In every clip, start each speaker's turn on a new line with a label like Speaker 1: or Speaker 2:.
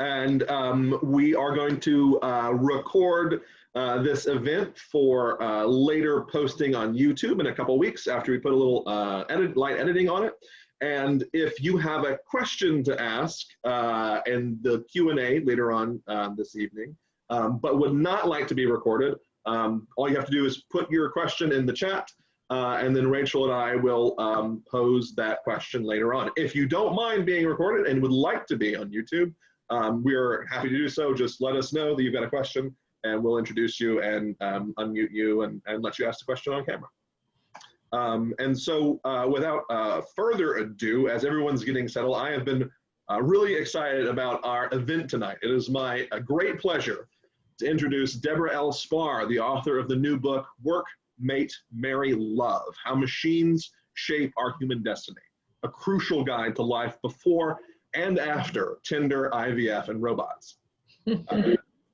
Speaker 1: And we are going to record this event for later posting on YouTube in a couple weeks after we put a little light editing on it. And if you have a question to ask in the Q&A later on this evening, but would not like to be recorded, all you have to do is put your question in the chat, and then Rachel and I will pose that question later on. If you don't mind being recorded and would like to be on YouTube, we're happy to do so. Just let us know that you've got a question, and we'll introduce you and unmute you and let you ask the question on camera. And so without further ado, as everyone's getting settled, I have been really excited about our event tonight. It is my great pleasure to introduce Debora L. Spar, the author of the new book, Work, Mate, Marry, Love, How Machines Shape Our Human Destiny, a crucial guide to life before and after Tinder, IVF, and robots.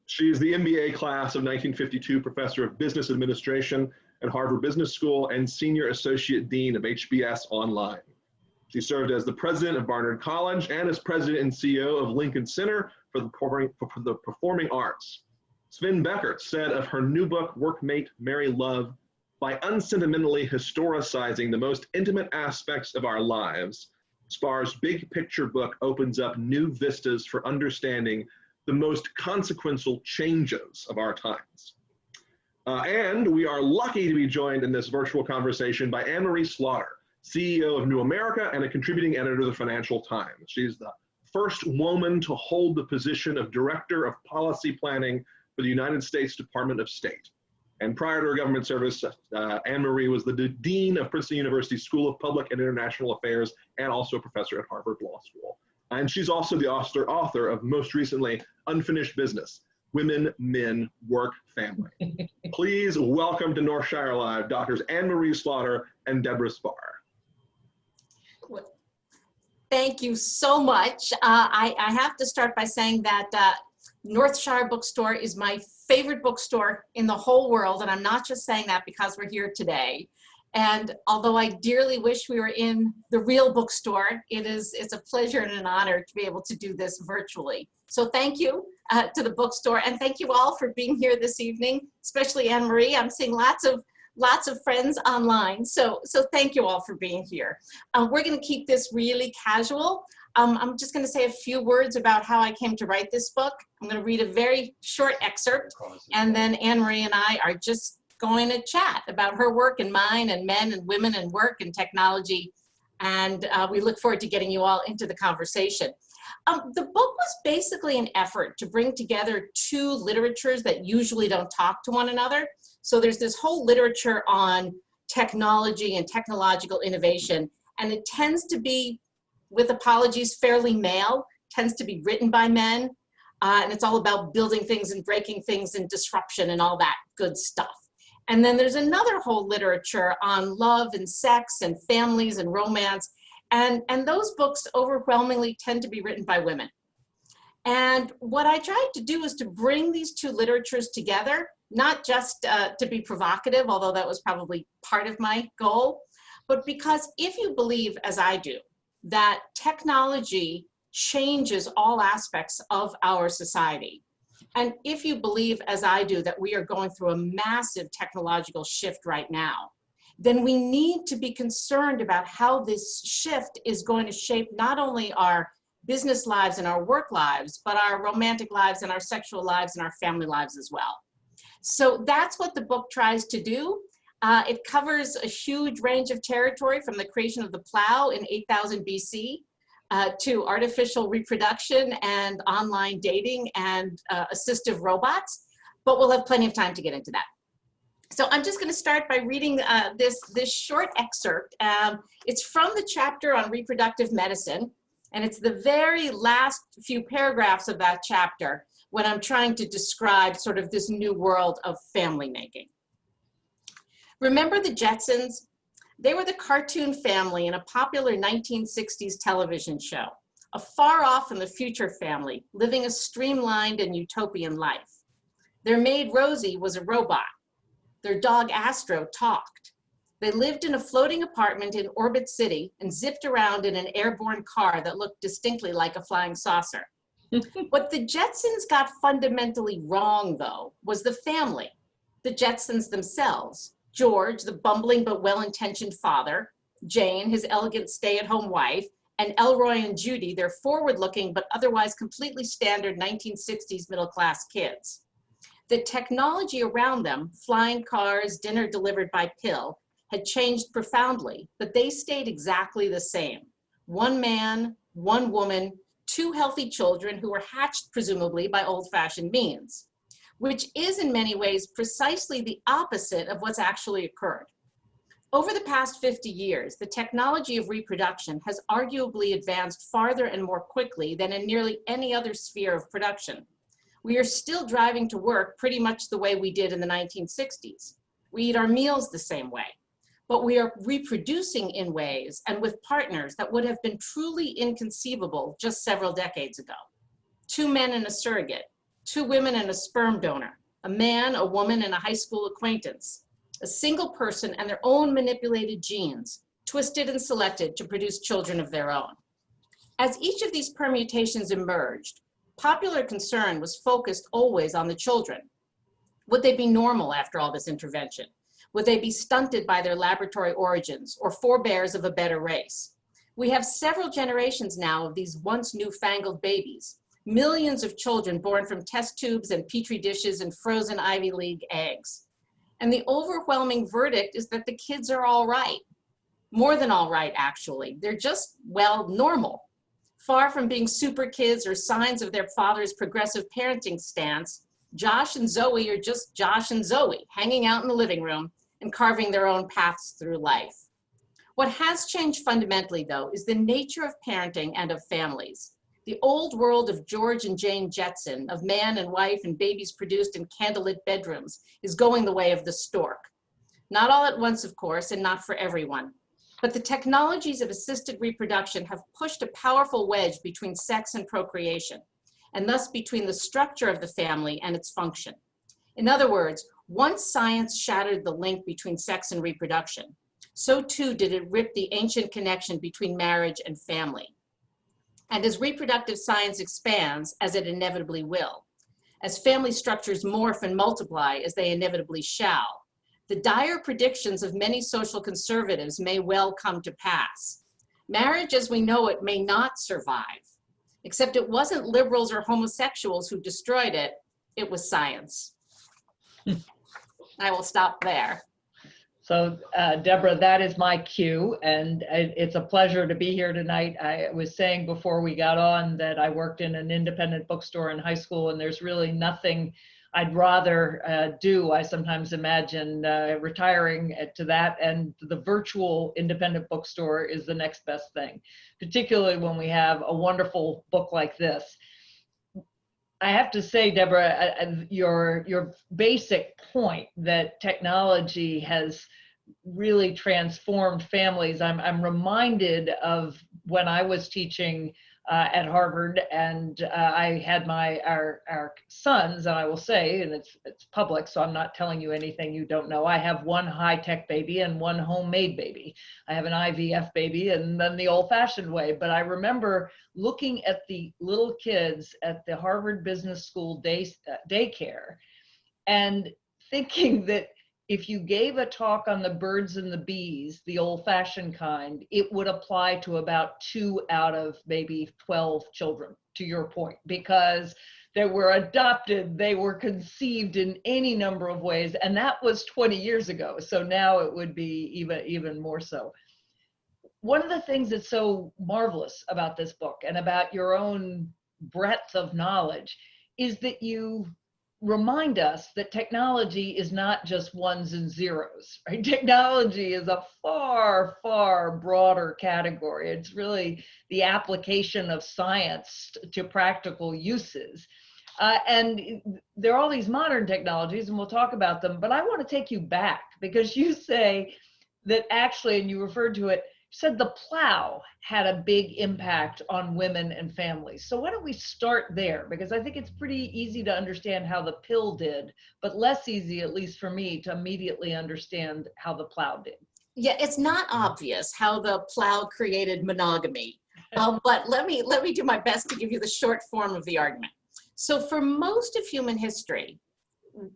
Speaker 1: She is the MBA class of 1952 professor of business administration at Harvard Business School and senior associate dean of HBS Online. She served as the president of Barnard College and as president and CEO of Lincoln Center for the Performing Arts. Sven Beckert said of her new book, Work, Mate, Marry, Love, by unsentimentally historicizing the most intimate aspects of our lives, Spar's big picture book opens up new vistas for understanding the most consequential changes of our times. And we are lucky to be joined in this virtual conversation by Anne-Marie Slaughter, CEO of New America and a contributing editor of the Financial Times. She's the first woman to hold the position of Director of Policy Planning for the United States Department of State. And prior to her government service, Anne-Marie was the Dean of Princeton University School of Public and International Affairs and also a professor at Harvard Law School. And she's also the author of, most recently, Unfinished Business, Women, Men, Work, Family. Please welcome to Northshire Live, Drs. Anne-Marie Slaughter and Debora Spar.
Speaker 2: Thank you so much. I have to start by saying that Northshire Bookstore is my favorite bookstore in the whole world, and I'm not just saying that because we're here today. And although I dearly wish we were in the real bookstore, it's a pleasure and an honor to be able to do this virtually. So thank you to the bookstore, and thank you all for being here this evening, especially Anne-Marie. I'm seeing lots of friends online, so thank you all for being here. We're going to keep this really casual. I'm just going to say a few words about how I came to write this book. I'm going to read a very short excerpt, and then Anne-Marie and I are just going to chat about her work and mine and men and women and work and technology, and we look forward to getting you all into the conversation. The book was basically an effort to bring together two literatures that usually don't talk to one another. So there's this whole literature on technology and technological innovation, and it tends to be, with apologies, fairly male, tends to be written by men, and it's all about building things and breaking things and disruption and all that good stuff. And then there's another whole literature on love and sex and families and romance, and those books overwhelmingly tend to be written by women. And what I tried to do is to bring these two literatures together, not just to be provocative, although that was probably part of my goal, but because if you believe, as I do, that technology changes all aspects of our society, and if you believe, as I do, that we are going through a massive technological shift right now, then we need to be concerned about how this shift is going to shape not only our business lives and our work lives, but our romantic lives and our sexual lives and our family lives as well. So that's what the book tries to do. It covers a huge range of territory, from the creation of the plow in 8000 BC to artificial reproduction and online dating and assistive robots, but we'll have plenty of time to get into that. So I'm just going to start by reading this short excerpt. It's from the chapter on reproductive medicine, and it's the very last few paragraphs of that chapter when I'm trying to describe sort of this new world of family making. Remember the Jetsons? They were the cartoon family in a popular 1960s television show, a far-off in the future family living a streamlined and utopian life. Their maid Rosie was a robot. Their dog Astro talked. They lived in a floating apartment in Orbit City and zipped around in an airborne car that looked distinctly like a flying saucer. What the Jetsons got fundamentally wrong, though, was the family. The Jetsons themselves, George, the bumbling but well-intentioned father, Jane, his elegant stay-at-home wife, and Elroy and Judy, their forward-looking but otherwise completely standard 1960s middle-class kids. The technology around them, flying cars, dinner delivered by pill, had changed profoundly, but they stayed exactly the same. One man, one woman, two healthy children who were hatched presumably by old-fashioned means, which is in many ways precisely the opposite of what's actually occurred. Over the past 50 years, the technology of reproduction has arguably advanced farther and more quickly than in nearly any other sphere of production. We are still driving to work pretty much the way we did in the 1960s. We eat our meals the same way, but we are reproducing in ways and with partners that would have been truly inconceivable just several decades ago. Two men and a surrogate, two women and a sperm donor, a man, a woman, and a high school acquaintance, a single person and their own manipulated genes, twisted and selected to produce children of their own. As each of these permutations emerged, popular concern was focused always on the children. Would they be normal after all this intervention? Would they be stunted by their laboratory origins or forebears of a better race? We have several generations now of these once newfangled babies, millions of children born from test tubes and petri dishes and frozen Ivy League eggs. And the overwhelming verdict is that the kids are all right. More than all right, actually. They're just, well, normal. Far from being super kids or signs of their father's progressive parenting stance, Josh and Zoe are just Josh and Zoe, hanging out in the living room and carving their own paths through life. What has changed fundamentally, though, is the nature of parenting and of families. The old world of George and Jane Jetson, of man and wife and babies produced in candlelit bedrooms, is going the way of the stork. Not all at once, of course, and not for everyone. But the technologies of assisted reproduction have pushed a powerful wedge between sex and procreation, and thus between the structure of the family and its function. In other words, once science shattered the link between sex and reproduction, so too did it rip the ancient connection between marriage and family. And as reproductive science expands, as it inevitably will, as family structures morph and multiply, as they inevitably shall, the dire predictions of many social conservatives may well come to pass. Marriage as we know it may not survive, except it wasn't liberals or homosexuals who destroyed it, it was science. I will stop there.
Speaker 3: So Deborah, that is my cue, and it's a pleasure to be here tonight. I was saying before we got on that I worked in an independent bookstore in high school, and there's really nothing I'd rather do. I sometimes imagine retiring to that, and the virtual independent bookstore is the next best thing, particularly when we have a wonderful book like this. I have to say, Deborah, your basic point that technology has really transformed families. I'm reminded of when I was teaching at Harvard, and I had our sons, and I will say, and it's public, so I'm not telling you anything you don't know. I have one high-tech baby and one homemade baby. I have an IVF baby and then the old-fashioned way. But I remember looking at the little kids at the Harvard Business School daycare and thinking that if you gave a talk on the birds and the bees, the old-fashioned kind, it would apply to about 2 out of maybe 12 children, to your point, because they were adopted, they were conceived in any number of ways, and that was 20 years ago. So now it would be even more so. One of the things that's so marvelous about this book and about your own breadth of knowledge is that you remind us that technology is not just ones and zeros, right? Technology is a far, far broader category. It's really the application of science to practical uses. And there are all these modern technologies, and we'll talk about them, but I want to take you back because you say that actually, and you referred to it, said the plow had a big impact on women and families. So why don't we start there? Because I think it's pretty easy to understand how the pill did, but less easy, at least for me, to immediately understand how the plow did.
Speaker 2: Yeah, it's not obvious how the plow created monogamy. But let me do my best to give you the short form of the argument. So for most of human history,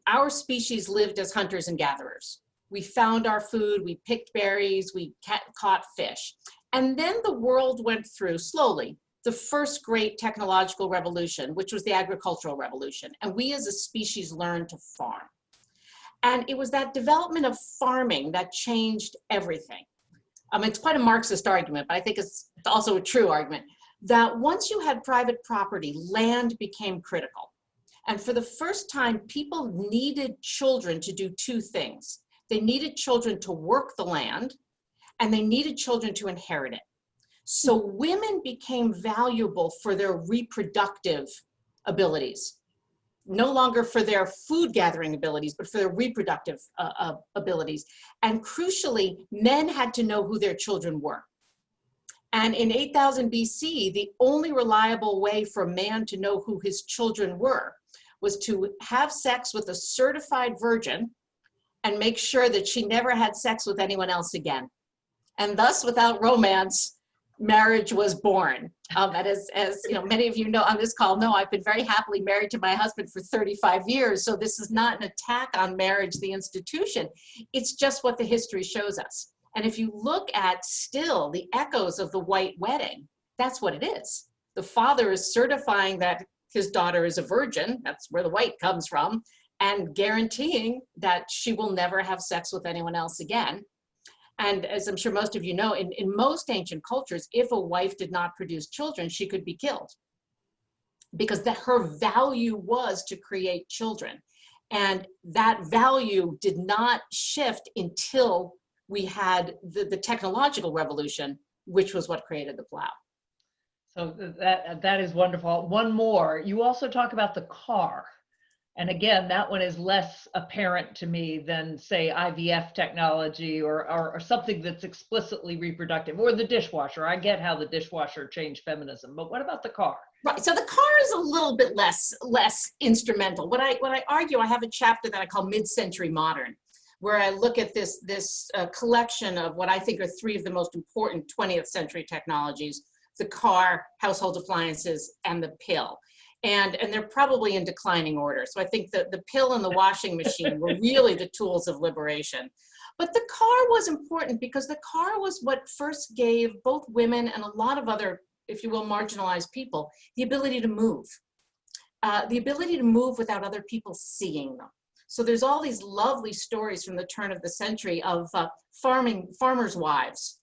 Speaker 2: our species lived as hunters and gatherers. We found our food, we picked berries, we caught fish. And then the world went through, slowly, the first great technological revolution, which was the agricultural revolution. And we as a species learned to farm. And it was that development of farming that changed everything. It's quite a Marxist argument, but I think it's also a true argument, that once you had private property, land became critical. And for the first time, people needed children to do two things. They needed children to work the land, and they needed children to inherit it. So women became valuable for their reproductive abilities, no longer for their food gathering abilities, but for their reproductive abilities. And crucially, men had to know who their children were. And in 8000 BC, the only reliable way for a man to know who his children were was to have sex with a certified virgin and make sure that she never had sex with anyone else again. And thus, without romance, marriage was born. And as you know, many of you know on this call know, I've been very happily married to my husband for 35 years. So this is not an attack on marriage, the institution. It's just what the history shows us. And if you look at still the echoes of the white wedding, that's what it is. The father is certifying that his daughter is a virgin, that's where the white comes from, and guaranteeing that she will never have sex with anyone else again. And as I'm sure most of you know, in most ancient cultures, if a wife did not produce children, she could be killed, because her value was to create children. And that value did not shift until we had the technological revolution, which was what created the plow.
Speaker 3: So that is wonderful. One more, you also talk about the car. And again, that one is less apparent to me than, say, IVF technology or something that's explicitly reproductive, or the dishwasher. I get how the dishwasher changed feminism, but what about the car?
Speaker 2: Right, so the car is a little bit less instrumental. What I argue, I have a chapter that I call Mid-Century Modern, where I look at this collection of what I think are three of the most important 20th century technologies: the car, household appliances, and the pill. And they're probably in declining order. So I think that the pill and the washing machine were really the tools of liberation. But the car was important because the car was what first gave both women and a lot of other, if you will, marginalized people, the ability to move. The ability to move without other people seeing them. So there's all these lovely stories from the turn of the century of farmers' wives,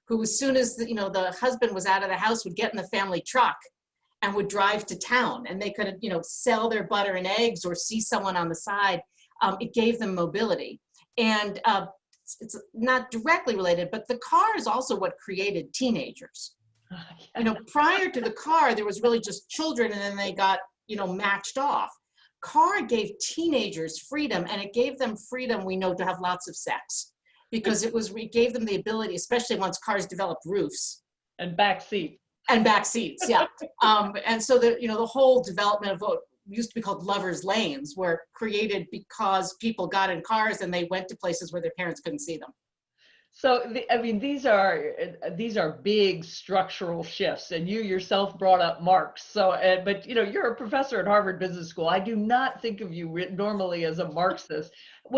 Speaker 2: who, as soon as the husband was out of the house, would get in the family truck and would drive to town, and they could, sell their butter and eggs or see someone on the side. It gave them mobility. And it's not directly related, but the car is also what created teenagers. Prior to the car, there was really just children, and then they got, matched off. Car gave teenagers freedom, and it gave them freedom, we know, to have lots of sex, because it gave them the ability, especially once cars developed roofs.
Speaker 3: And back seat.
Speaker 2: And back seats, yeah. And so the whole development of what used to be called lovers' lanes were created because people got in cars and they went to places where their parents couldn't see them.
Speaker 3: So, these are big structural shifts, and you yourself brought up Marx. So, but you're a professor at Harvard Business School. I do not think of you normally as a Marxist.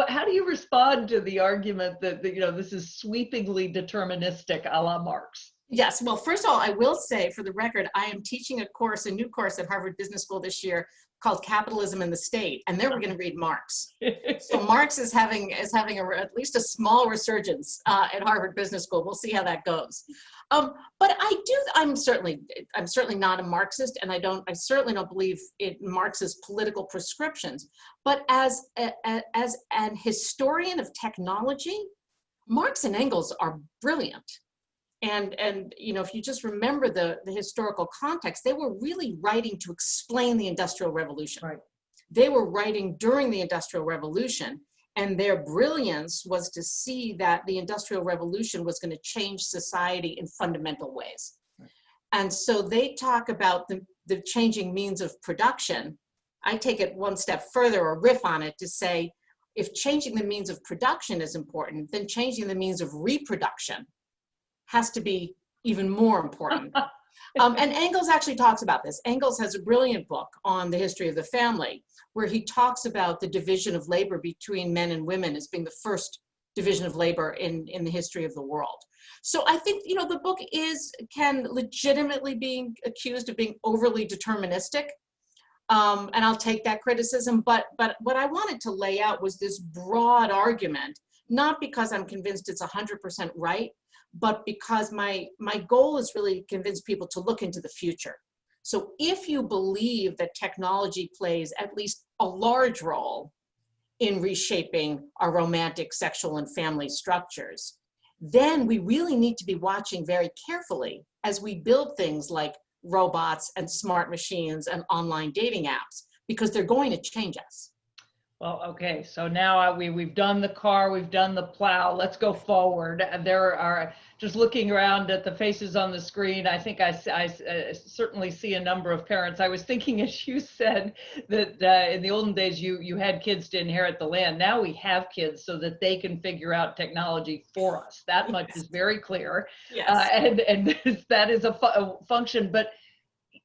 Speaker 3: How do you respond to the argument that this is sweepingly deterministic, a la Marx?
Speaker 2: Yes, well, first of all, I will say, for the record, I am teaching a new course at Harvard Business School this year called Capitalism in the State, and there we're going to read Marx. So Marx is having at least a small resurgence at Harvard Business School. We'll see how that goes. But I'm certainly not a Marxist, and I certainly don't believe in Marx's political prescriptions. But as an historian of technology, Marx and Engels are brilliant. And if you just remember the historical context, they were really writing to explain the Industrial Revolution.
Speaker 3: Right.
Speaker 2: They were writing during the Industrial Revolution, and their brilliance was to see that the Industrial Revolution was going to change society in fundamental ways. Right. And so they talk about the changing means of production. I take it one step further, or riff on it, to say, if changing the means of production is important, then changing the means of reproduction has to be even more important. And Engels actually talks about this. Engels has a brilliant book on the history of the family, where he talks about the division of labor between men and women as being the first division of labor in the history of the world. So I think, you know, the book can legitimately be accused of being overly deterministic. And I'll take that criticism, but what I wanted to lay out was this broad argument, not because I'm convinced it's 100% right, but because my goal is really to convince people to look into the future. So if you believe that technology plays at least a large role in reshaping our romantic, sexual, and family structures, then we really need to be watching very carefully as we build things like robots and smart machines and online dating apps, because they're going to change us.
Speaker 3: Well, okay, so now we've done the car, we've done the plow, let's go forward. There are, just looking around at the faces on the screen, I think I certainly see a number of parents. I was thinking, as you said, that in the olden days, you had kids to inherit the land. Now we have kids so that they can figure out technology for us. That much is very clear.
Speaker 2: Yes.
Speaker 3: And that is a function, but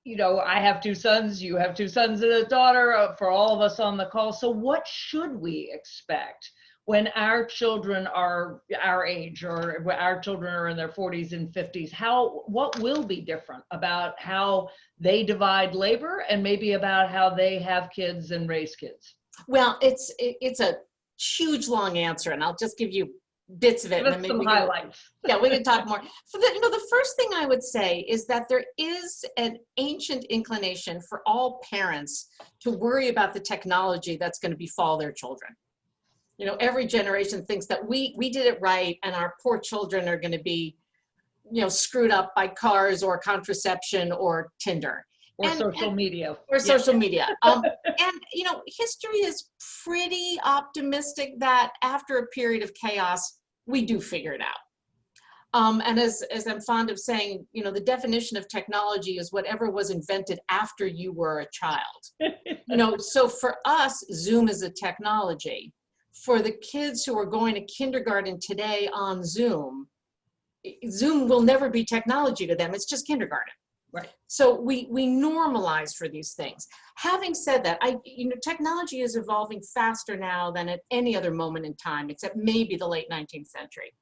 Speaker 3: you know, I have two sons, you have two sons and a daughter, for all of us on the call. So what should we expect when our children are our age, or our children are in their 40s and 50s? What will be different about how they divide labor, and maybe about how they have kids and raise kids?
Speaker 2: Well, it's a huge long answer, and I'll just give you bits of it.
Speaker 3: Give us some highlights.
Speaker 2: Yeah, we can talk more. So the first thing I would say is that there is an ancient inclination for all parents to worry about the technology that's going to befall their children. You know, every generation thinks that we did it right, and our poor children are going to be, you know, screwed up by cars or contraception or Tinder.
Speaker 3: Or social media.
Speaker 2: Or social media. And, you know, history is pretty optimistic that after a period of chaos, we do figure it out. And as I'm fond of saying, you know, the definition of technology is whatever was invented after you were a child. You know, so for us, Zoom is a technology. For the kids who are going to kindergarten today on Zoom, Zoom will never be technology to them. It's just kindergarten.
Speaker 3: Right.
Speaker 2: So we normalize for these things. Having said that, you know, technology is evolving faster now than at any other moment in time, except maybe the late 19th century.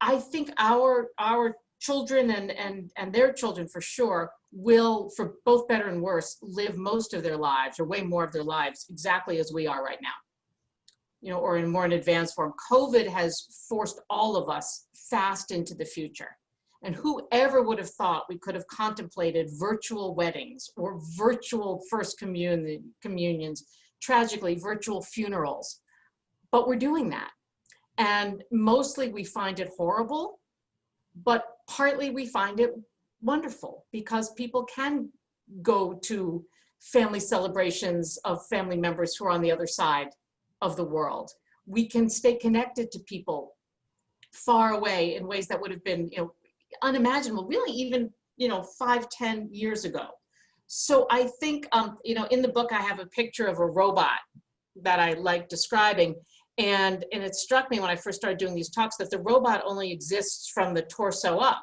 Speaker 2: I think our children and their children for sure will, for both better and worse, live most of their lives, or way more of their lives, exactly as we are right now. You know, or in more an advanced form. COVID has forced all of us fast into the future. And whoever would have thought we could have contemplated virtual weddings or virtual first communions, tragically virtual funerals, but we're doing that. And mostly we find it horrible, but partly we find it wonderful, because people can go to family celebrations of family members who are on the other side of the world. We can stay connected to people far away in ways that would have been, you know, unimaginable, really, even, you know, 5-10 years ago. So I think, you know, in the book, I have a picture of a robot that I like describing. And it struck me when I first started doing these talks that the robot only exists from the torso up.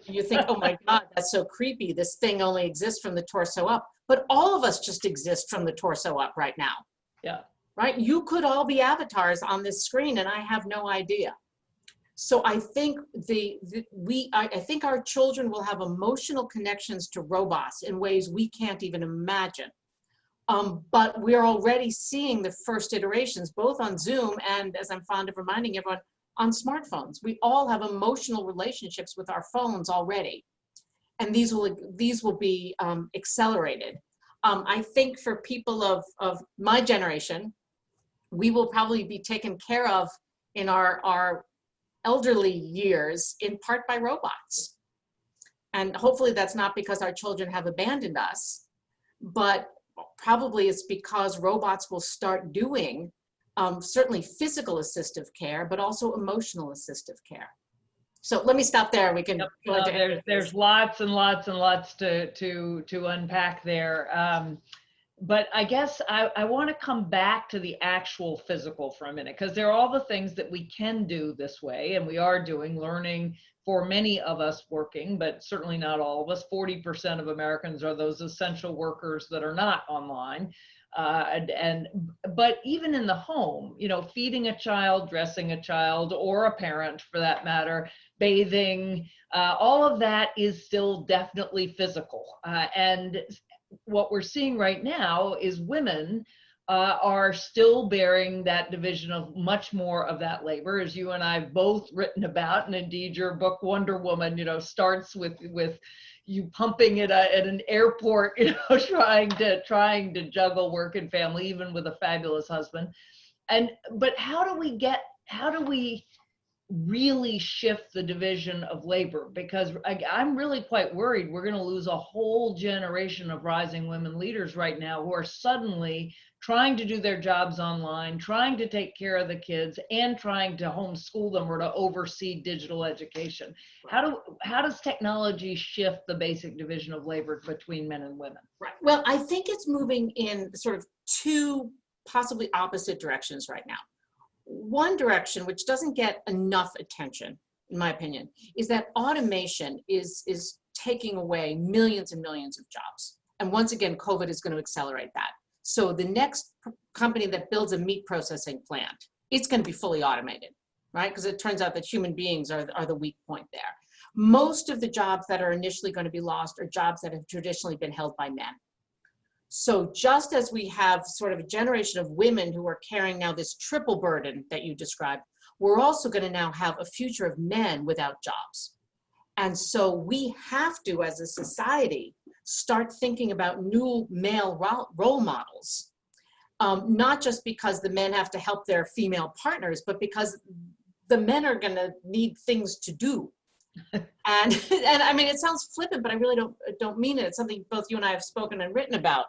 Speaker 2: You think, oh my God, that's so creepy. This thing only exists from the torso up. But all of us just exist from the torso up right now.
Speaker 3: Yeah.
Speaker 2: Right? You could all be avatars on this screen, and I have no idea. So I think I think our children will have emotional connections to robots in ways we can't even imagine. But we're already seeing the first iterations, both on Zoom and, as I'm fond of reminding everyone, on smartphones. We all have emotional relationships with our phones already, and these will be accelerated. I think for people of my generation, we will probably be taken care of in our elderly years in part by robots. And hopefully that's not because our children have abandoned us, but probably it's because robots will start doing certainly physical assistive care, but also emotional assistive care. So let me stop there. We can go into
Speaker 3: there's lots and lots and lots to unpack there. But I guess I want to come back to the actual physical for a minute, because there are all the things that we can do this way, and we are doing, learning for many of us working, but certainly not all of us. 40% of Americans are those essential workers that are not online. But even in the home, you know, feeding a child, dressing a child, or a parent for that matter, bathing, all of that is still definitely physical. And what we're seeing right now is women are still bearing that division of much more of that labor, as you and I have both written about. And indeed, your book Wonder Woman, you know, starts with you pumping at an airport, you know, trying to juggle work and family, even with a fabulous husband. But how do we really shift the division of labor? Because I'm really quite worried we're going to lose a whole generation of rising women leaders right now who are suddenly trying to do their jobs online, trying to take care of the kids, and trying to homeschool them or to oversee digital education. How does technology shift the basic division of labor between men and women?
Speaker 2: Right. Well, I think it's moving in sort of two possibly opposite directions right now. One direction, which doesn't get enough attention, in my opinion, is that automation is taking away millions and millions of jobs. And once again, COVID is going to accelerate that. So the next company that builds a meat processing plant, it's going to be fully automated, right? Because it turns out that human beings are the weak point there. Most of the jobs that are initially going to be lost are jobs that have traditionally been held by men. So just as we have sort of a generation of women who are carrying now this triple burden that you described, we're also going to now have a future of men without jobs. And so we have to, as a society, start thinking about new male role models, not just because the men have to help their female partners, but because the men are going to need things to do. And I mean, it sounds flippant, but I really don't mean it. It's something both you and I have spoken and written about.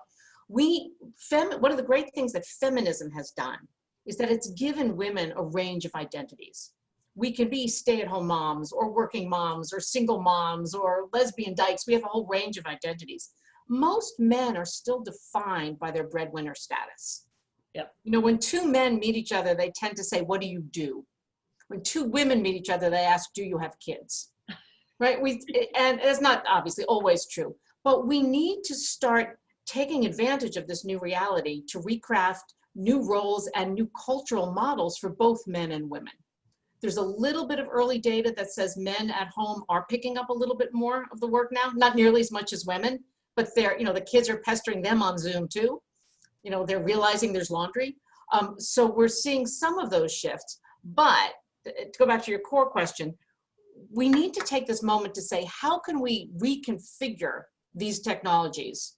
Speaker 2: One of the great things that feminism has done is that it's given women a range of identities. We can be stay-at-home moms or working moms or single moms or lesbian dykes. We have a whole range of identities. Most men are still defined by their breadwinner status.
Speaker 3: Yep.
Speaker 2: You know, when two men meet each other, they tend to say, "What do you do?" When two women meet each other, they ask, "Do you have kids?" Right? And it's not obviously always true, but we need to start taking advantage of this new reality to recraft new roles and new cultural models for both men and women. There's a little bit of early data that says men at home are picking up a little bit more of the work now, not nearly as much as women, but the kids are pestering them on Zoom too. You know, they're realizing there's laundry. So we're seeing some of those shifts, but to go back to your core question, we need to take this moment to say, how can we reconfigure these technologies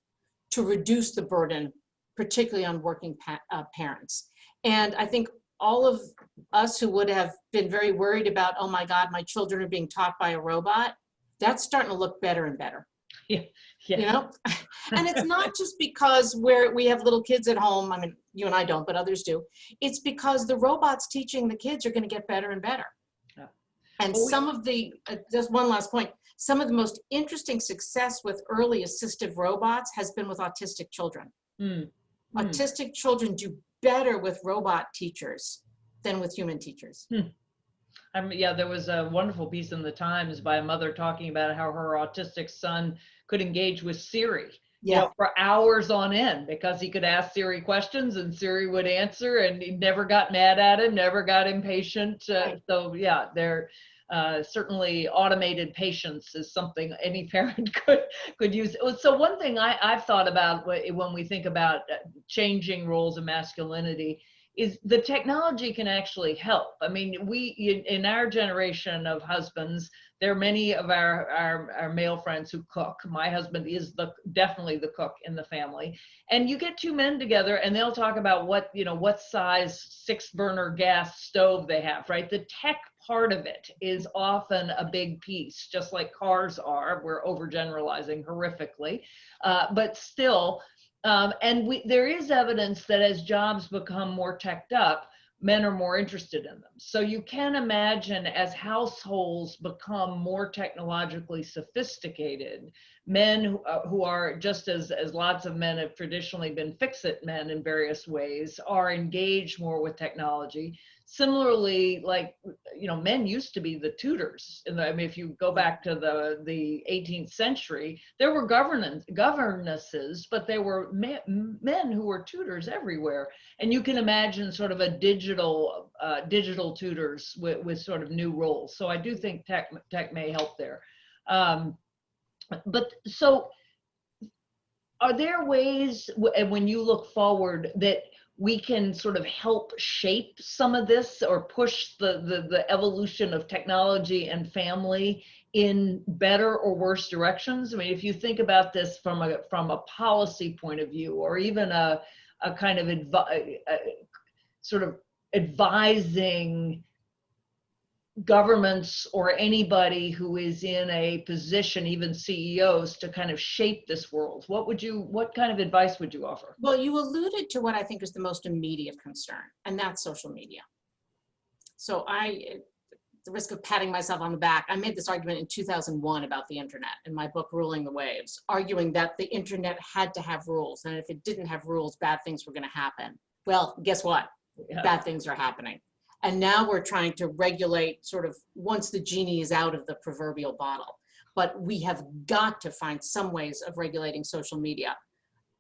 Speaker 2: to reduce the burden, particularly on working parents? And I think all of us who would have been very worried about, oh my God, my children are being taught by a robot, that's starting to look better and better.
Speaker 3: Yeah.
Speaker 2: You know? And it's not just because we have little kids at home. I mean, you and I don't, but others do. It's because the robots teaching the kids are going to get better and better.
Speaker 3: Yeah.
Speaker 2: And some of the, just one last point, some of the most interesting success with early assistive robots has been with autistic children. Autistic children do better with robot teachers than with human teachers.
Speaker 3: Yeah, there was a wonderful piece in the Times by a mother talking about how her autistic son could engage with Siri, you know, for hours on end, because he could ask Siri questions and Siri would answer, and he never got mad at him, never got impatient. So yeah, they're certainly automated patience is something any parent could use. So one thing I've thought about when we think about changing roles of masculinity is the technology can actually help. I mean, in our generation of husbands, there are many of our male friends who cook. My husband is definitely the cook in the family. And you get two men together and they'll talk about what size 6-burner gas stove they have, right? The tech part of it is often a big piece, just like cars are. We're overgeneralizing horrifically, but still, there is evidence that as jobs become more teched up, men are more interested in them. So you can imagine as households become more technologically sophisticated, men who are just as lots of men have traditionally been fix-it men in various ways are engaged more with technology. Similarly, like, you know, men used to be the tutors. And I mean, if you go back to the 18th century, there were governesses, but there were men who were tutors everywhere. And you can imagine sort of a digital tutors with sort of new roles. So I do think tech may help there. But so are there ways, when you look forward, that we can sort of help shape some of this or push the evolution of technology and family in better or worse directions? I mean, if you think about this from a policy point of view, or even a kind of sort of advising governments or anybody who is in a position, even CEOs, to kind of shape this world, what kind of advice would you offer?
Speaker 2: Well, you alluded to what I think is the most immediate concern, and that's social media. So at the risk of patting myself on the back, I made this argument in 2001 about the internet in my book, Ruling the Waves, arguing that the internet had to have rules. And if it didn't have rules, bad things were going to happen. Well, guess what? Yeah. Bad things are happening. And now we're trying to regulate sort of once the genie is out of the proverbial bottle. But we have got to find some ways of regulating social media,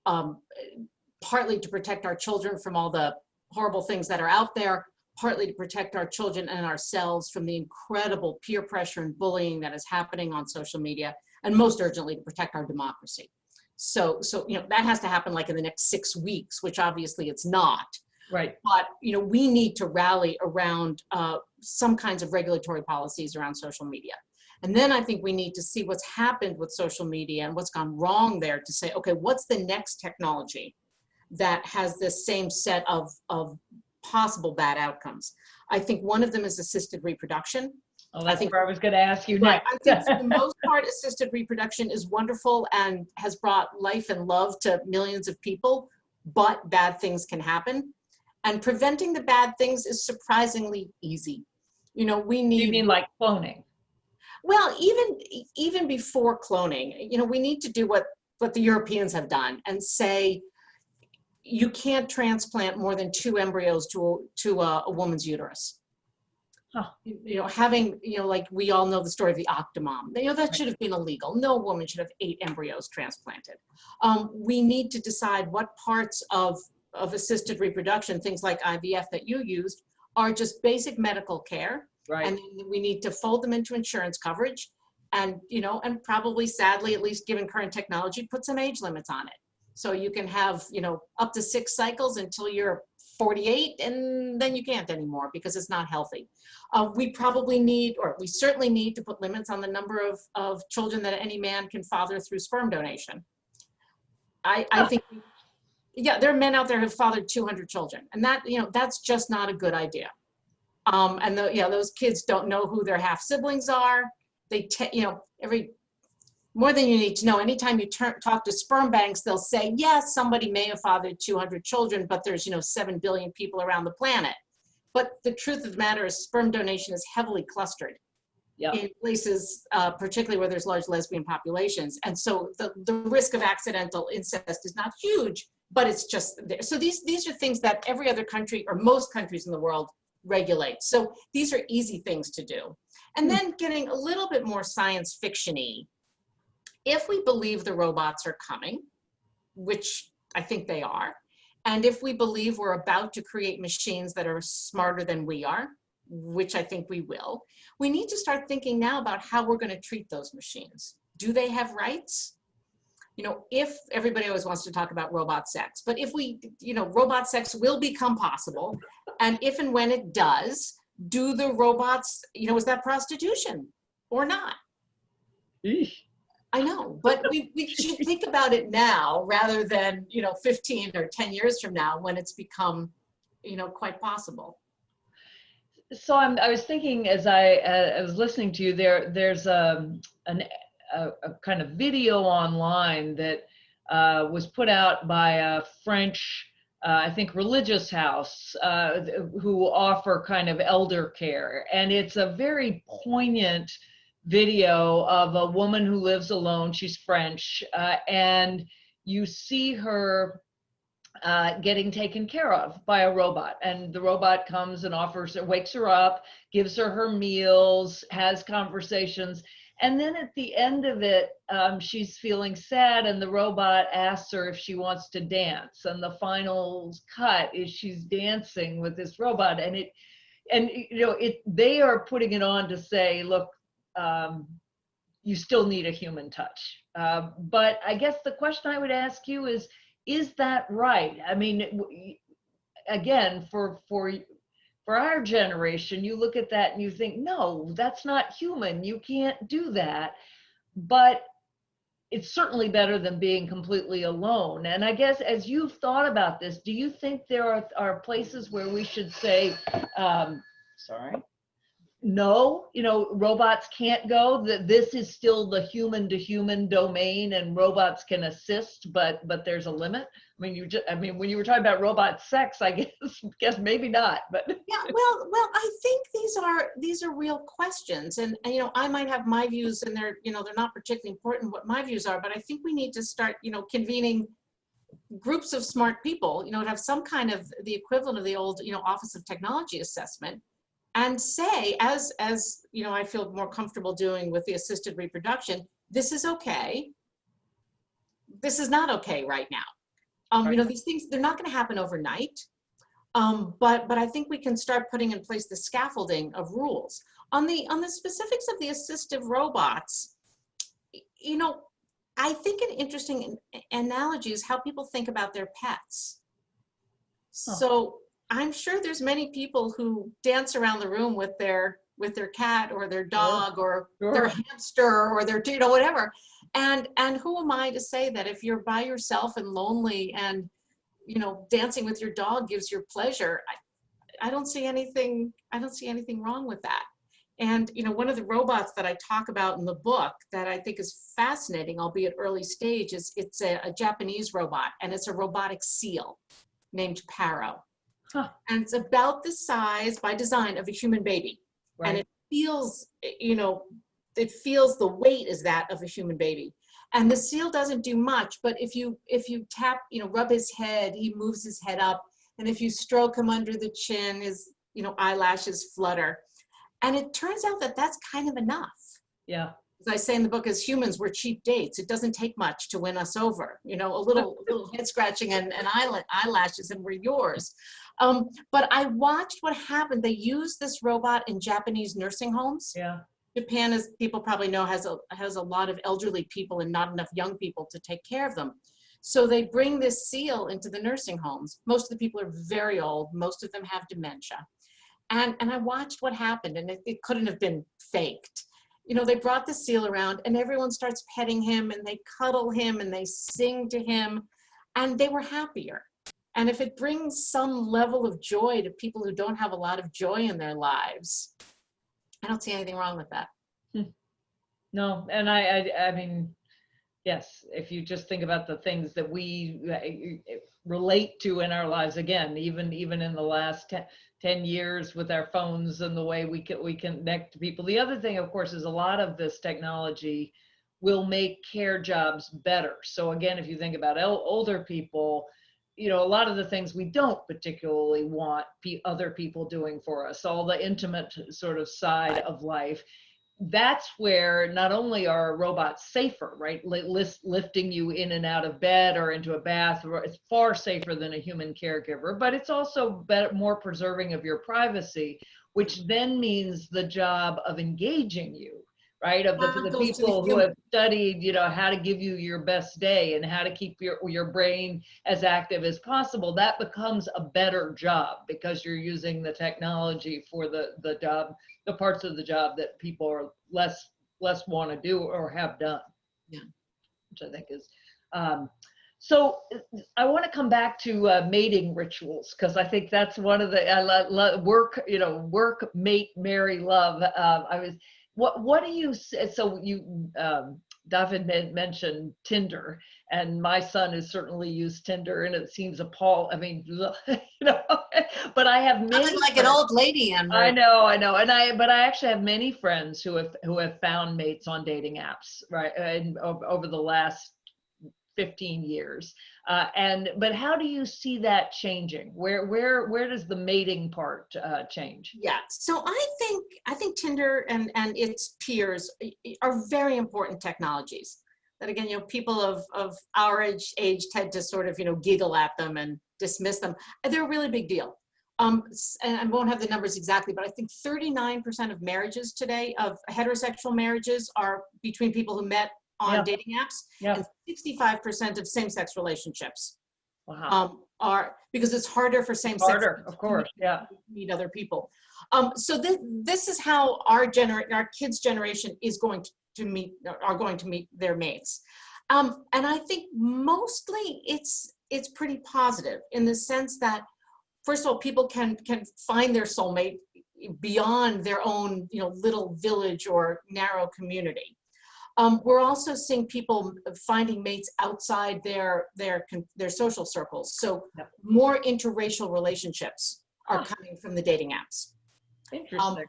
Speaker 2: partly to protect our children from all the horrible things that are out there, partly to protect our children and ourselves from the incredible peer pressure and bullying that is happening on social media, and most urgently to protect our democracy. So you know, that has to happen like in the next 6 weeks, which obviously it's not.
Speaker 3: Right.
Speaker 2: But, you know, we need to rally around some kinds of regulatory policies around social media. And then I think we need to see what's happened with social media and what's gone wrong there to say, okay, what's the next technology that has this same set of possible bad outcomes? I think one of them is assisted reproduction.
Speaker 3: Oh, that's where I was going to ask you next.
Speaker 2: I think for the most part, assisted reproduction is wonderful and has brought life and love to millions of people, but bad things can happen. And preventing the bad things is surprisingly easy. You know, we need—
Speaker 3: You mean like cloning?
Speaker 2: Well, even before cloning, you know, we need to do what the Europeans have done and say, you can't transplant more than 2 embryos to a woman's uterus.
Speaker 3: Huh.
Speaker 2: You know, having, you know, like we all know the story of the Octomom. You know, that should have been illegal. No woman should have 8 embryos transplanted. We need to decide what parts of assisted reproduction, things like IVF that you used, are just basic medical care.
Speaker 3: Right.
Speaker 2: And we need to fold them into insurance coverage and, you know, and probably sadly, at least given current technology, put some age limits on it. So you can have, you know, up to 6 cycles until you're 48, and then you can't anymore because it's not healthy. We probably need, or we certainly need, to put limits on the number of children that any man can father through sperm donation. I think, yeah, there are men out there who have fathered 200 children, and that, you know, that's just not a good idea. And those kids don't know who their half siblings are. They, you know, more than you need to know. Anytime you talk to sperm banks, they'll say, yes, somebody may have fathered 200 children, but there's, you know, 7 billion people around the planet. But the truth of the matter is sperm donation is heavily clustered. Yep. In places, particularly where there's large lesbian populations. And so the risk of accidental incest is not huge, but it's just there. So these are things that every other country, or most countries in the world, regulate. So these are easy things to do. And then getting a little bit more science fiction-y, if we believe the robots are coming, which I think they are, and if we believe we're about to create machines that are smarter than we are, which I think we will, we need to start thinking now about how we're going to treat those machines. Do they have rights? You know, if everybody always wants to talk about robot sex, but if we, you know, robot sex will become possible, and if and when it does, do the robots, you know, is that prostitution or not?
Speaker 3: Eesh.
Speaker 2: I know, but we should think about it now rather than, you know, 15 or 10 years from now when it's become, you know, quite possible.
Speaker 3: So I was thinking as I was listening to you, there's a kind of video online that was put out by a French, I think, religious house who offer kind of elder care. And it's a very poignant video of a woman who lives alone. She's French, and you see her getting taken care of by a robot, and the robot comes and wakes her up, gives her meals, has conversations, and then at the end of it, she's feeling sad, and the robot asks her if she wants to dance, and the final cut is she's dancing with this robot, and they are putting it on to say, look, you still need a human touch. But I guess the question I would ask you is that right? I mean, again, for our generation, you look at that and you think, no, that's not human. You can't do that. But it's certainly better than being completely alone. And I guess as you've thought about this, do you think there are places where we should say, no, robots can't go, that this is still the human to human domain and robots can assist, but there's a limit? I mean, when you were talking about robot sex, I guess maybe not, but.
Speaker 2: Yeah, well, I think these are real questions, and I might have my views, and they're not particularly important what my views are, but I think we need to start, convening groups of smart people, to have some kind of the equivalent of the old, Office of Technology Assessment, and say, as I feel more comfortable doing with the assisted reproduction, this is okay. This is not okay right now. These things, they're not going to happen overnight. But I think we can start putting in place the scaffolding of rules. On the specifics of the assistive robots, I think an interesting analogy is how people think about their pets. So I'm sure there's many people who dance around the room with their cat or their dog or their hamster or their whatever. And who am I to say that if you're by yourself and lonely and dancing with your dog gives you pleasure? I don't see anything wrong with that. And one of the robots that I talk about in the book that I think is fascinating, albeit early stage, is it's a Japanese robot, and it's a robotic seal named Paro. Huh. And it's about the size by design of a human baby. Right. And it feels, it feels the weight is that of a human baby. And the seal doesn't do much, but if you tap, rub his head, he moves his head up. And if you stroke him under the chin, his, eyelashes flutter. And it turns out that that's kind of enough. Yeah. As I say in the book, as humans, we're cheap dates. It doesn't take much to win us over. A little head scratching and eyelashes, and we're yours. But I watched what happened. They used this robot in Japanese nursing homes. Yeah. Japan, as people probably know, has a lot of elderly people and not enough young people to take care of them. So they bring this seal into the nursing homes. Most of the people are very old. Most of them have dementia. And I watched what happened, and it couldn't have been faked. They brought the seal around, and everyone starts petting him, and they cuddle him, and they sing to him, and they were happier. And if it brings some level of joy to people who don't have a lot of joy in their lives, I don't see anything wrong with that.
Speaker 3: No, and I mean, yes, if you just think about the things that we relate to in our lives, again, even in the last 10 years with our phones and the way we connect to people. The other thing, of course, is a lot of this technology will make care jobs better. So again, if you think about older people, a lot of the things we don't particularly want other people doing for us, all the intimate sort of side of life. That's where not only are robots safer, right? Lifting you in and out of bed or into a bath, it's far safer than a human caregiver, but it's also more preserving of your privacy, which then means the job of engaging you, right? Of the people who have studied, how to give you your best day and how to keep your brain as active as possible. That becomes a better job because you're using the technology for the job, the parts of the job that people are less want to do or have done. Yeah, which I think is. So I want to come back to mating rituals, because I think that's one of the work, mate, marry, love. What do you, so you mentioned Tinder, and my son has certainly used Tinder, and it seems I mean, but I have many.
Speaker 2: Sounding like an old lady, Amber.
Speaker 3: I know, but I actually have many friends who have found mates on dating apps, right, and over the last 15 years. But how do you see that changing? Where does the mating part change?
Speaker 2: Yeah, so I think Tinder and its peers are very important technologies. That again, people of our age tend to sort of giggle at them and dismiss them. They're a really big deal. And I won't have the numbers exactly, but I think 39% of marriages today, of heterosexual marriages, are between people who met on dating apps, and 65% of same-sex relationships are, because it's harder for same-sex
Speaker 3: of course,
Speaker 2: to meet other people. So this is how our kids' generation is going to meet their mates, and I think mostly it's pretty positive in the sense that, first of all, people can find their soulmate beyond their own little village or narrow community. We're also seeing people finding mates outside their social circles. So more interracial relationships are coming from the dating apps.
Speaker 3: Interesting.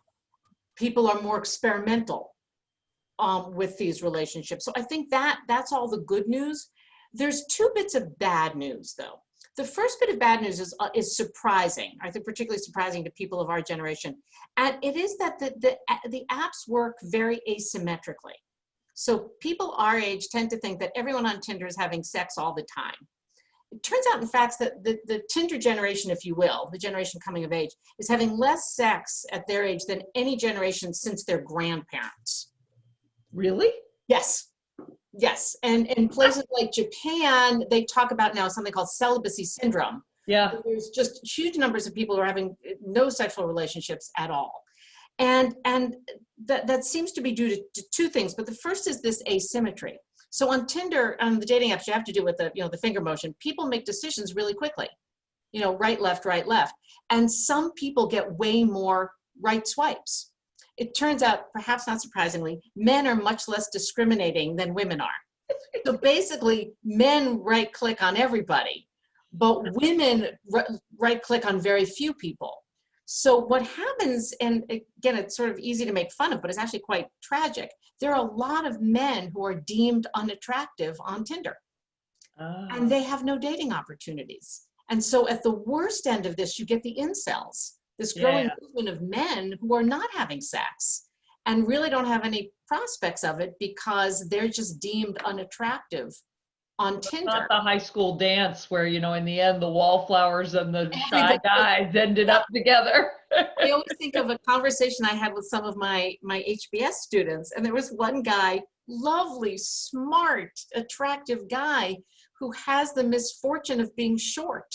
Speaker 2: People are more experimental with these relationships. So I think that's all the good news. There's two bits of bad news, though. The first bit of bad news is surprising. I think particularly surprising to people of our generation, and it is that the apps work very asymmetrically. So people our age tend to think that everyone on Tinder is having sex all the time. It turns out, in fact, that the Tinder generation, if you will, the generation coming of age, is having less sex at their age than any generation since their grandparents.
Speaker 3: Really?
Speaker 2: Yes. Yes. And in places like Japan, they talk about now something called celibacy syndrome.
Speaker 3: Yeah.
Speaker 2: There's just huge numbers of people who are having no sexual relationships at all. And that seems to be due to two things, but the first is this asymmetry. So on Tinder, on the dating apps, you have to do with the finger motion. People make decisions really quickly, right, left, and some people get way more right swipes. It turns out, perhaps not surprisingly, men are much less discriminating than women are. So basically, men right-click on everybody, but women right-click on very few people. So what happens, and again, it's sort of easy to make fun of, but it's actually quite tragic. There are a lot of men who are deemed unattractive on Tinder, and they have no dating opportunities. And so at the worst end of this, you get the incels, this growing movement of men who are not having sex and really don't have any prospects of it because they're just deemed unattractive on Tinder.
Speaker 3: Not the high school dance where, in the end, the wallflowers and the shy guys ended up together.
Speaker 2: I always think of a conversation I had with some of my HBS students, and there was one guy, lovely, smart, attractive guy, who has the misfortune of being short.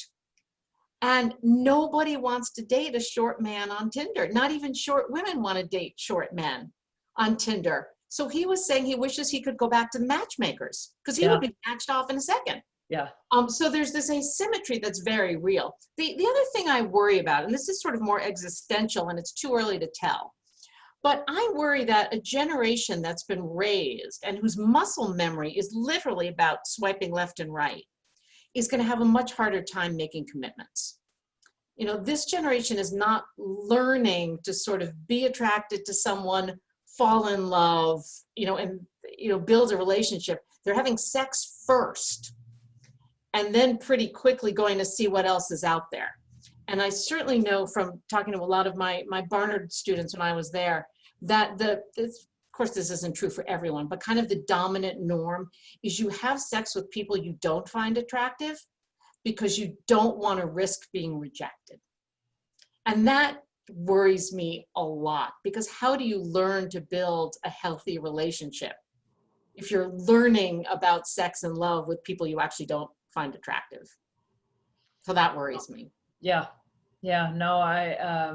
Speaker 2: And nobody wants to date a short man on Tinder. Not even short women want to date short men on Tinder. So he was saying he wishes he could go back to the matchmakers because he would be matched off in a second.
Speaker 3: Yeah.
Speaker 2: So there's this asymmetry that's very real. The other thing I worry about, and this is sort of more existential and it's too early to tell, but I worry that a generation that's been raised and whose muscle memory is literally about swiping left and right is going to have a much harder time making commitments. This generation is not learning to sort of be attracted to someone, fall in love, and build a relationship. They're having sex first and then pretty quickly going to see what else is out there. And I certainly know from talking to a lot of my Barnard students when I was there that of course this isn't true for everyone, but kind of the dominant norm is you have sex with people you don't find attractive because you don't want to risk being rejected. And that worries me a lot, because how do you learn to build a healthy relationship if you're learning about sex and love with people you actually don't find attractive? So that worries me.
Speaker 3: Yeah. No, I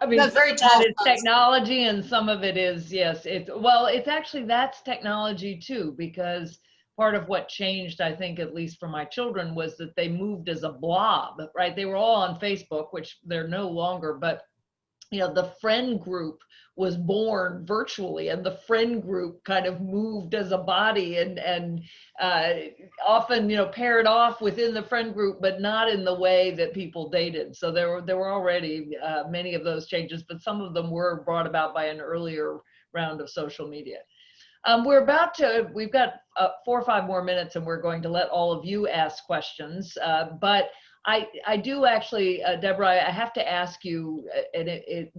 Speaker 3: mean,
Speaker 2: that's very tall.
Speaker 3: It's technology, and some of it is, it's actually, that's technology too, because part of what changed, I think, at least for my children, was that they moved as a blob, right? They were all on Facebook, which they're no longer, but the friend group was born virtually, and the friend group kind of moved as a body, and often paired off within the friend group, but not in the way that people dated. So there were already many of those changes, but some of them were brought about by an earlier round of social media. We've got 4 or 5 more minutes, and we're going to let all of you ask questions. But I do actually, Debora, I have to ask you, and it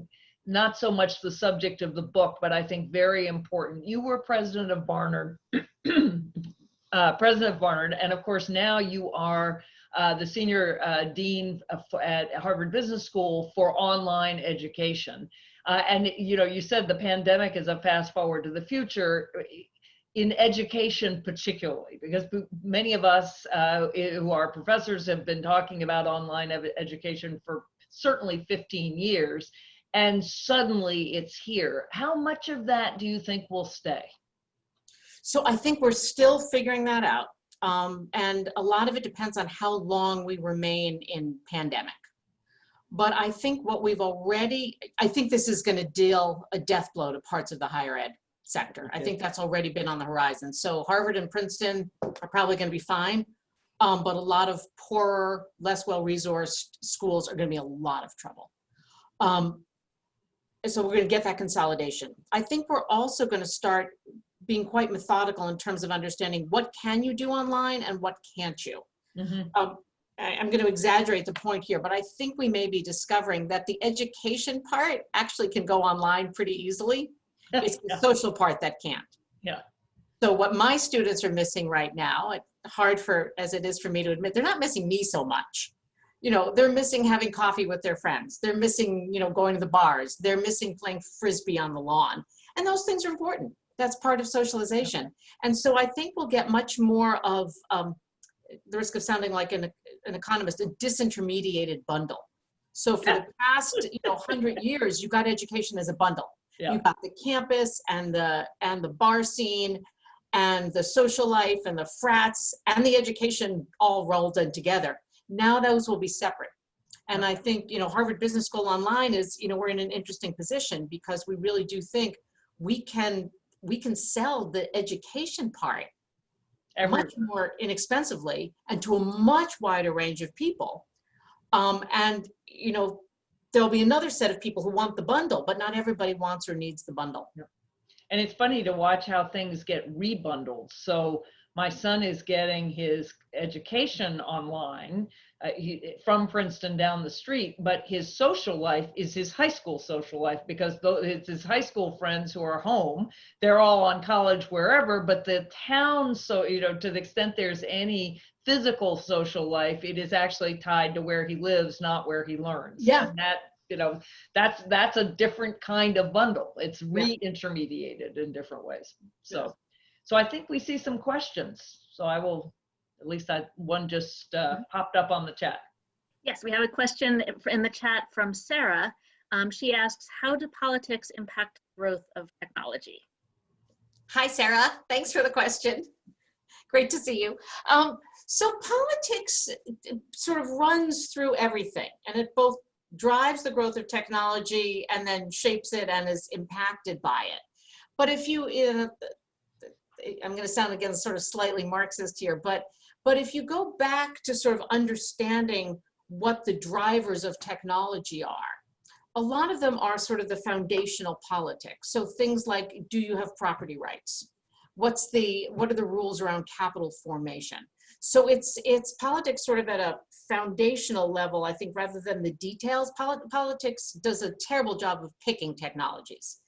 Speaker 3: not so much the subject of the book, but I think very important. You were president of Barnard, and of course now you are the senior dean at Harvard Business School for online education. And you said the pandemic is a fast forward to the future in education particularly, because many of us who are professors have been talking about online education for certainly 15 years, and suddenly it's here. How much of that do you think will stay?
Speaker 2: So I think we're still figuring that out. And a lot of it depends on how long we remain in pandemic. But I think I think this is going to deal a death blow to parts of the higher ed sector. Okay. I think that's already been on the horizon. So Harvard and Princeton are probably going to be fine. But a lot of poorer, less well-resourced schools are going to be in a lot of trouble. So we're going to get that consolidation. I think we're also going to start being quite methodical in terms of understanding what can you do online and what can't you. Mm-hmm. I'm going to exaggerate the point here, but I think we may be discovering that the education part actually can go online pretty easily. It's the social part that can't.
Speaker 3: Yeah.
Speaker 2: So what my students are missing right now, hard as it is for me to admit, they're not missing me so much. They're missing having coffee with their friends. They're missing, going to the bars. They're missing playing Frisbee on the lawn. And those things are important. That's part of socialization. And so I think we'll get much more of, the risk of sounding like an economist, a disintermediated bundle. So for the past 100 years, you got education as a bundle. Yeah. You got the campus and the bar scene and the social life and the frats and the education all rolled in together. Now those will be separate. And I think, Harvard Business School online is, we're in an interesting position because we really do think we can sell the education part much more inexpensively and to a much wider range of people. And, there'll be another set of people who want the bundle, but not everybody wants or needs the bundle.
Speaker 3: And it's funny to watch how things get rebundled. So my son is getting his education online from Princeton down the street, but his social life is his high school social life, because it's his high school friends who are home. They're all on college wherever, but the town, so, to the extent there's any physical social life, it is actually tied to where he lives, not where he learns.
Speaker 2: Yeah.
Speaker 3: And that, that's a different kind of bundle. It's re-intermediated in different ways. So I think we see some questions. So I will, at least one just popped up on the chat.
Speaker 4: Yes, we have a question in the chat from Sarah. She asks, how do politics impact growth of technology?
Speaker 2: Hi, Sarah. Thanks for the question. Great to see you. So politics sort of runs through everything, and it both drives the growth of technology and then shapes it and is impacted by it. But if you, I'm going to sound again sort of slightly Marxist here, but if you go back to sort of understanding what the drivers of technology are, a lot of them are sort of the foundational politics. So things like, do you have property rights? What are the rules around capital formation? So it's politics sort of at a foundational level, I think, rather than the details. Politics does a terrible job of picking technologies.